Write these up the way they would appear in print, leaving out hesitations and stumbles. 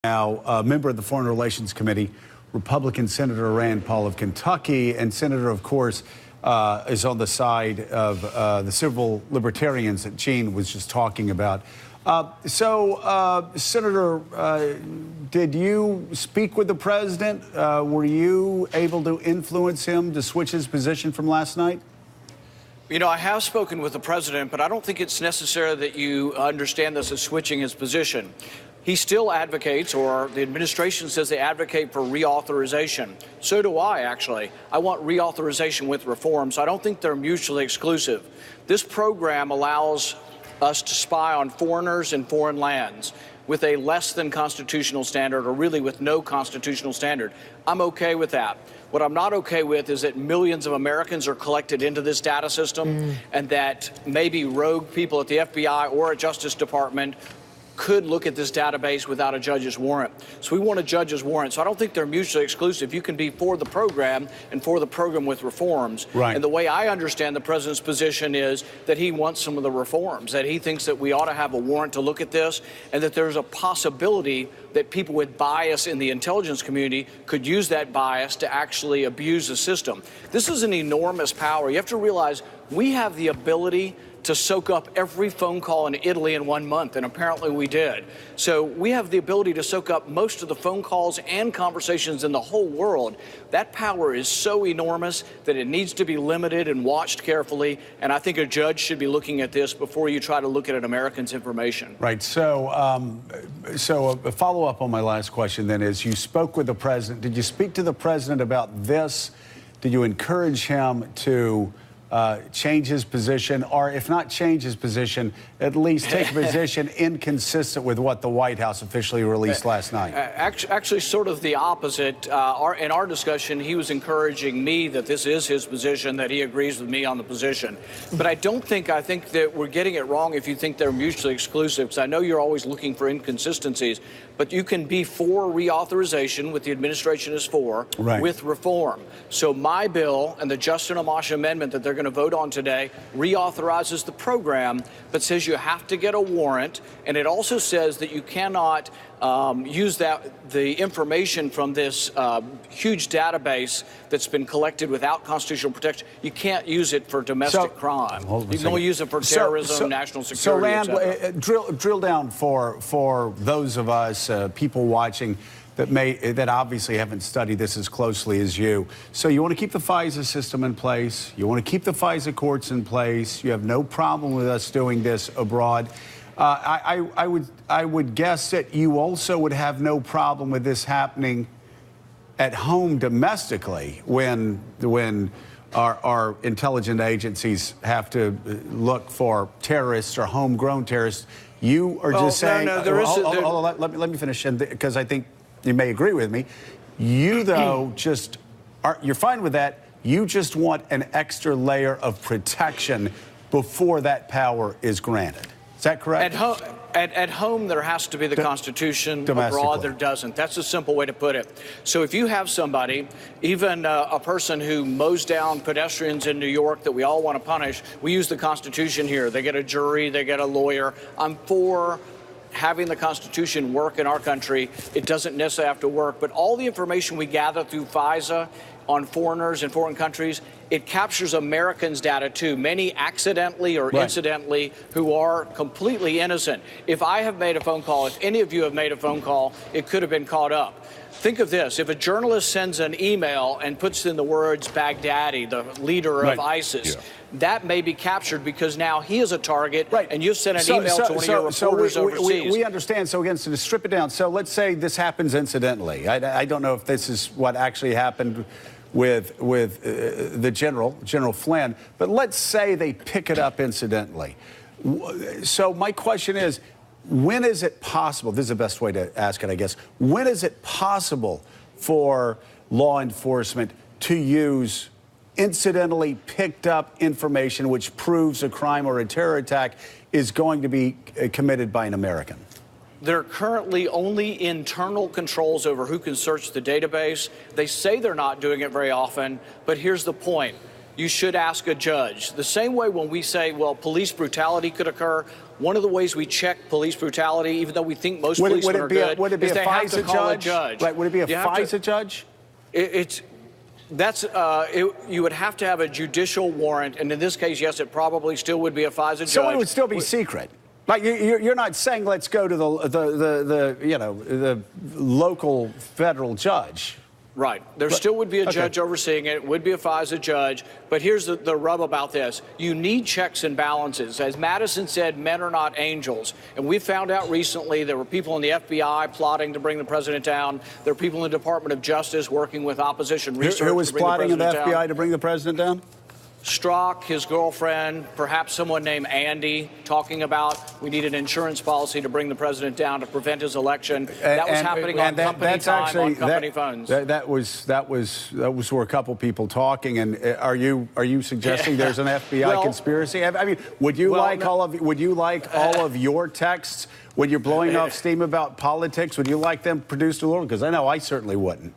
Now, a member of the Foreign Relations Committee, Republican Senator Rand Paul of Kentucky, and Senator, of course, is on the side of the civil libertarians that Gene was just talking about. Senator, did you speak with the president? Were you able to influence him to switch his position from last night? You know, I have spoken with the president, but I don't think it's necessary that you understand this as switching his position. He still advocates, or the administration says they advocate for reauthorization. So do I, actually. I want reauthorization with reform, so I don't think they're mutually exclusive. This program allows us to spy on foreigners in foreign lands with a less than constitutional standard, or really with no constitutional standard. I'm okay with that. What I'm not okay with is that millions of Americans are collected into this data system, and that maybe rogue people at the FBI or at Justice Department could look at this database without a judge's warrant. So we want a judge's warrant. So I don't think they're mutually exclusive. You can be for the program and for the program with reforms. Right. And the way I understand the president's position is that he wants some of the reforms, that he thinks that we ought to have a warrant to look at this, and that there's a possibility that people with bias in the intelligence community could use that bias to actually abuse the system. This is an enormous power. You have to realize we have the ability to soak up every phone call in Italy in 1 month, and apparently we did. So we have the ability to soak up most of the phone calls and conversations in the whole world. That power is so enormous that it needs to be limited and watched carefully, and I think a judge should be looking at this before you try to look at an American's information. Right. So a follow-up on my last question then is, you spoke with the president. Did you speak to the president about this? Did you encourage him to change his position, or if not change his position, at least take a position inconsistent with what the White House officially released last night? Actually, sort of the opposite. In our discussion, he was encouraging me that this is his position, that he agrees with me on the position. But I think that we're getting it wrong if you think they're mutually exclusive, because I know you're always looking for inconsistencies. But you can be for reauthorization, what the administration is for, right, with reform. So my bill and the Justin Amash amendment that they're going to vote on today reauthorizes the program, but says you have to get a warrant, and it also says that you cannot use the information from this huge database that's been collected without constitutional protection. You can't use it for domestic crime. You can only use it for terrorism, national security. So, Rand, drill down for those of us, people watching, that obviously haven't studied this as closely as you. So you want to keep the FISA system in place. You want to keep the FISA courts in place. You have no problem with us doing this abroad. I would guess that you also would have no problem with this happening at home domestically when our intelligence agencies have to look for terrorists or homegrown terrorists. You are just saying. No, let me finish, because I think you may agree with me. You, though, you're fine with that. You just want an extra layer of protection before that power is granted. Is that correct? At home, there has to be the Constitution. Abroad, there doesn't. That's a simple way to put it. So if you have somebody, even a person who mows down pedestrians in New York that we all want to punish, we use the Constitution here. They get a jury, they get a lawyer. I'm for having the Constitution work in our country. It doesn't necessarily have to work, but all the information we gather through FISA on foreigners in foreign countries, it captures Americans' data too, many accidentally or incidentally, who are completely innocent. If I have made a phone call, if any of you have made a phone call, it could have been caught up. Think of this. If a journalist sends an email and puts in the words Baghdadi, the leader of ISIS, that may be captured because now he is a target, and you've sent an email to one of your reporters overseas. We understand. So again, to strip it down, so let's say this happens incidentally. I don't know if this is what actually happened with the General Flynn, but let's say they pick it up incidentally. So my question is, when is it possible, this is the best way to ask it, I guess, when is it possible for law enforcement to use incidentally picked up information which proves a crime or a terror attack is going to be committed by an American? There are currently only internal controls over who can search the database. They say they're not doing it very often, but here's the point. you should ask a judge. The same way when we say, well, police brutality could occur, one of the ways we check police brutality, even though we think most policemen are good, would it be is a they have to FISA call a judge. Right, would it be a FISA judge? You would have to have a judicial warrant, and in this case, yes, it probably still would be a FISA judge. So it would still be secret. Like you're not saying let's go to the local federal judge. Right. There still would be a judge overseeing it. It would be a FISA judge. But here's the rub about this. You need checks and balances. As Madison said, men are not angels. And we found out recently there were people in the FBI plotting to bring the president down. There are people in the Department of Justice working with opposition research. Who was plotting in the FBI to bring the president down? Strzok, his girlfriend, perhaps someone named Andy, talking about we need an insurance policy to bring the president down to prevent his election. That was happening on company time, on company phones. That was where a couple people talking. And are you suggesting there's an FBI conspiracy? I mean, would you like all of your texts when you're blowing off steam about politics? Would you like them produced a little? Because I know I certainly wouldn't.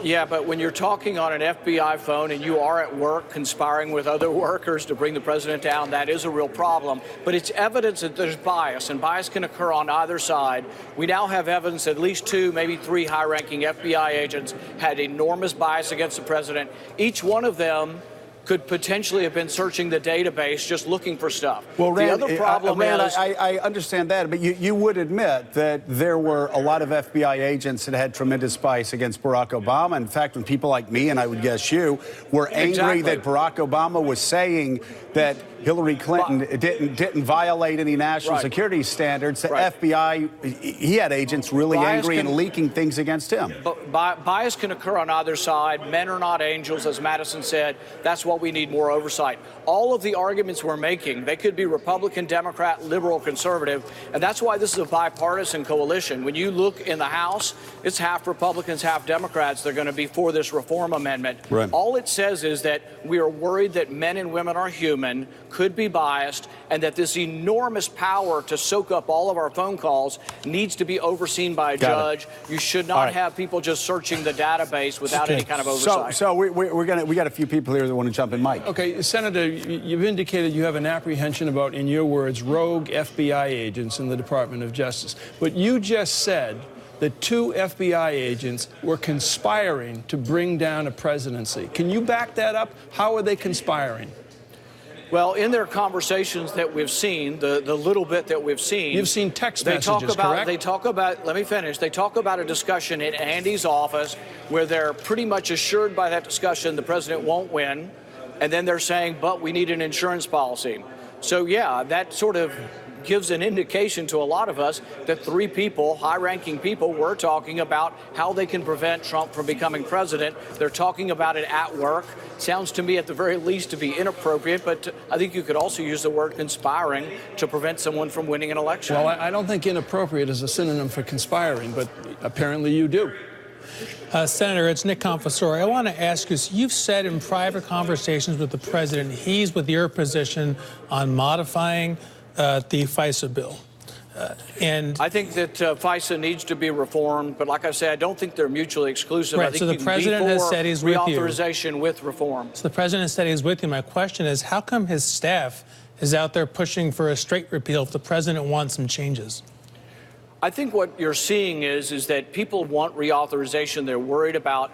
Yeah, but when you're talking on an FBI phone and you are at work conspiring with other workers to bring the president down, that is a real problem. But it's evidence that there's bias, and bias can occur on either side. We now have evidence that at least 2, maybe 3 high-ranking FBI agents had enormous bias against the president. Each one of them could potentially have been searching the database just looking for stuff. Well, Rand, the other problem is... I understand that, but you would admit that there were a lot of FBI agents that had tremendous bias against Barack Obama. In fact, when people like me, and I would guess you, were angry that Barack Obama was saying that Hillary Clinton didn't violate any national security standards, the FBI, he had agents really angry and leaking things against him. Bias can occur on either side. Men are not angels, as Madison said. That's what we need more oversight. All of the arguments we're making, they could be Republican, Democrat, liberal, conservative, and that's why this is a bipartisan coalition. When you look in the House, it's half Republicans, half Democrats. They're going to be for this reform amendment. Right. All it says is that we are worried that men and women are human, could be biased, and that this enormous power to soak up all of our phone calls needs to be overseen by a judge. You should not have people just searching the database without any kind of oversight. So we got a few people here that want to jump in. Mike. Okay, Senator, you've indicated you have an apprehension about, in your words, rogue FBI agents in the Department of Justice. But you just said that 2 FBI agents were conspiring to bring down a presidency. Can you back that up? How are they conspiring? Well, in their conversations that we've seen, the little bit that we've seen... You've seen text messages, correct? They talk about, let me finish, they talk about a discussion in Andy's office where they're pretty much assured by that discussion the president won't win, and then they're saying, but we need an insurance policy. So, yeah, that sort of gives an indication to a lot of us that 3 people, high-ranking people, were talking about how they can prevent Trump from becoming president. They're talking about it at work. Sounds to me at the very least to be inappropriate, but I think you could also use the word conspiring to prevent someone from winning an election. Well, I don't think inappropriate is a synonym for conspiring, but apparently you do. Senator, it's Nick Confessore. I want to ask you, so you've said in private conversations with the president, he's with your position on modifying the FISA bill. And I think that FISA needs to be reformed, but like I said, I don't think they're mutually exclusive. Right, I think so the president has said he's with you. Reauthorization with reform. So the president has said he's with you. My question is, how come his staff is out there pushing for a straight repeal if the president wants some changes? I think what you're seeing is that people want reauthorization. They're worried about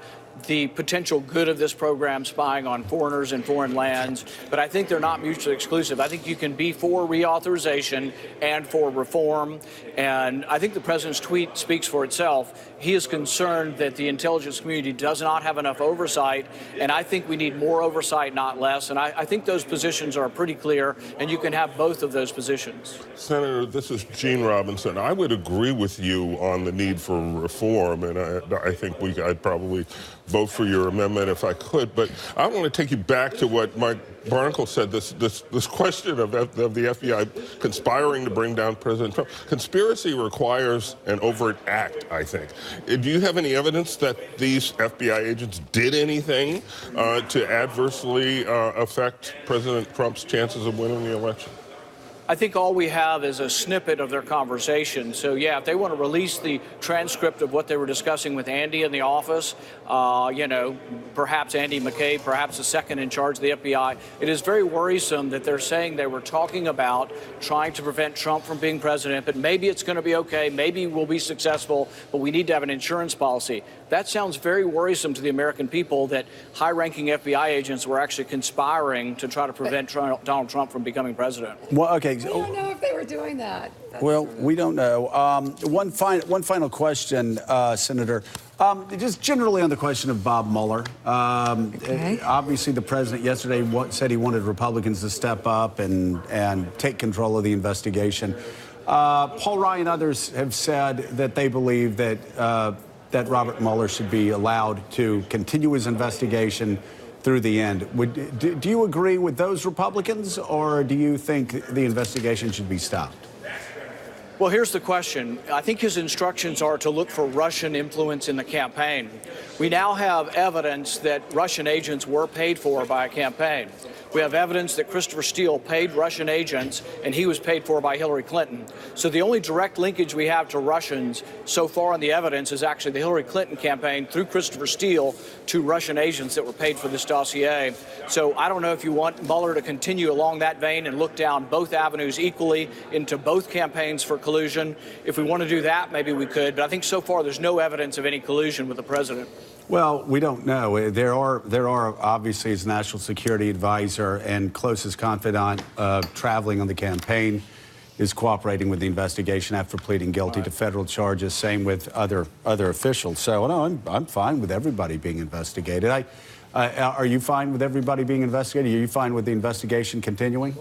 the potential good of this program spying on foreigners in foreign lands, but I think they're not mutually exclusive. I think you can be for reauthorization and for reform, and I think the president's tweet speaks for itself. He is concerned that the intelligence community does not have enough oversight, and I think we need more oversight, not less, and I think those positions are pretty clear, and you can have both of those positions. Senator, this is Gene Robinson. I would agree with you on the need for reform, and I think I'd probably vote for your amendment if I could. But I want to take you back to what Mike Barnicle said, this question of the FBI conspiring to bring down President Trump. Conspiracy requires an overt act, I think. Do you have any evidence that these FBI agents did anything to adversely affect President Trump's chances of winning the election? I think all we have is a snippet of their conversation. So, yeah, if they want to release the transcript of what they were discussing with Andy in the office, you know, perhaps Andy McCabe, perhaps the second in charge of the FBI, it is very worrisome that they're saying they were talking about trying to prevent Trump from being president, but maybe it's going to be okay, maybe we'll be successful, but we need to have an insurance policy. That sounds very worrisome to the American people that high-ranking FBI agents were actually conspiring to try to prevent Donald Trump from becoming president. Well, okay. We don't know if they were doing that. Well, we don't know. One final question, Senator. Just generally on the question of Bob Mueller. Okay. Obviously, the president yesterday said he wanted Republicans to step up and take control of the investigation. Paul Ryan and others have said that they believe that that Robert Mueller should be allowed to continue his investigation through the end. Do you agree with those Republicans, or do you think the investigation should be stopped? Well, here's the question. I think his instructions are to look for Russian influence in the campaign. We now have evidence that Russian agents were paid for by a campaign. We have evidence that Christopher Steele paid Russian agents, and he was paid for by Hillary Clinton. So the only direct linkage we have to Russians so far in the evidence is actually the Hillary Clinton campaign through Christopher Steele to Russian agents that were paid for this dossier. So I don't know if you want Mueller to continue along that vein and look down both avenues equally into both campaigns for collusion. If we want to do that, maybe we could. But I think so far there's no evidence of any collusion with the president. Well, we don't know. There are obviously his national security advisor and closest confidant traveling on the campaign is cooperating with the investigation after pleading guilty to federal charges. Same with other officials. So no, I'm fine with everybody being investigated. Are you fine with everybody being investigated? Are you fine with the investigation continuing?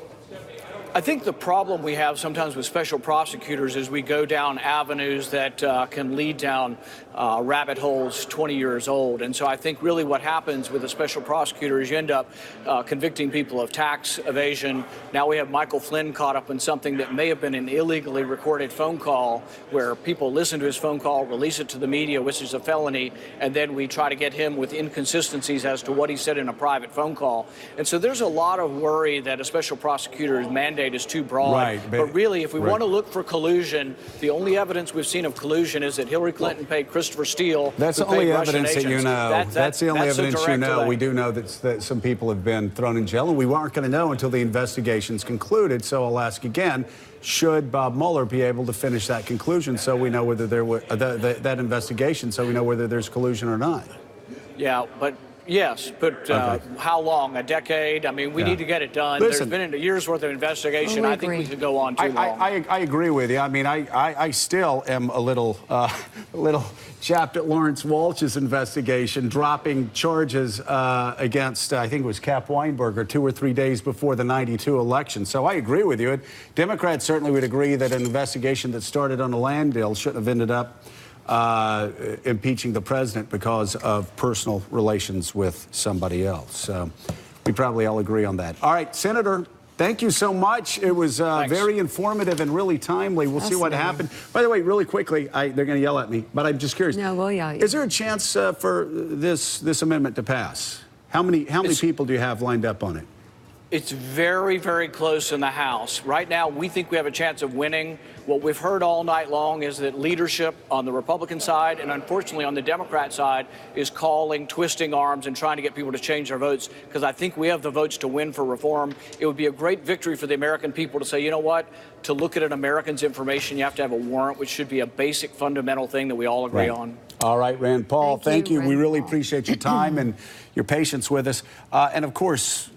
I think the problem we have sometimes with special prosecutors is we go down avenues that can lead down rabbit holes 20 years old. And so I think really what happens with a special prosecutor is you end up convicting people of tax evasion. Now we have Michael Flynn caught up in something that may have been an illegally recorded phone call where people listen to his phone call, release it to the media, which is a felony, and then we try to get him with inconsistencies as to what he said in a private phone call. And so there's a lot of worry that a special prosecutor's mandate is too broad. Right, but really, if we want to look for collusion, the only evidence we've seen of collusion is that Hillary Clinton paid Christopher Steele. That's the only evidence that you know. That's the only evidence you know. Delay. We do know that some people have been thrown in jail, and we aren't going to know until the investigation's concluded. So I'll ask again, should Bob Mueller be able to finish that conclusion so we know whether there was that investigation, so we know whether there's collusion or not? Yeah, but yes, but how long? A decade? I mean, we need to get it done. Listen, there's been a year's worth of investigation. I think we could go on too long. I agree with you. I mean, I still am a little chapped at Lawrence Walsh's investigation, dropping charges against, I think it was Cap Weinberger 2 or 3 days before the '92 election. So I agree with you. Democrats certainly would agree that an investigation that started on a land deal shouldn't have ended up impeaching the president because of personal relations with somebody else. So we probably all agree on that. All right, Senator, thank you so much. It was very informative and really timely. We'll see what happened. By the way, really quickly, they're going to yell at me, but I'm just curious. No, well, yeah. Is there a chance for this amendment to pass? How many people do you have lined up on it? It's very, very close in the House. Right now, we think we have a chance of winning. What we've heard all night long is that leadership on the Republican side and unfortunately on the Democrat side is calling, twisting arms, and trying to get people to change their votes because I think we have the votes to win for reform. It would be a great victory for the American people to say, you know what, to look at an American's information, you have to have a warrant, which should be a basic fundamental thing that we all agree on. All right, Rand Paul, thank you. Rand We really Paul. appreciate your time and your patience with us. And of course,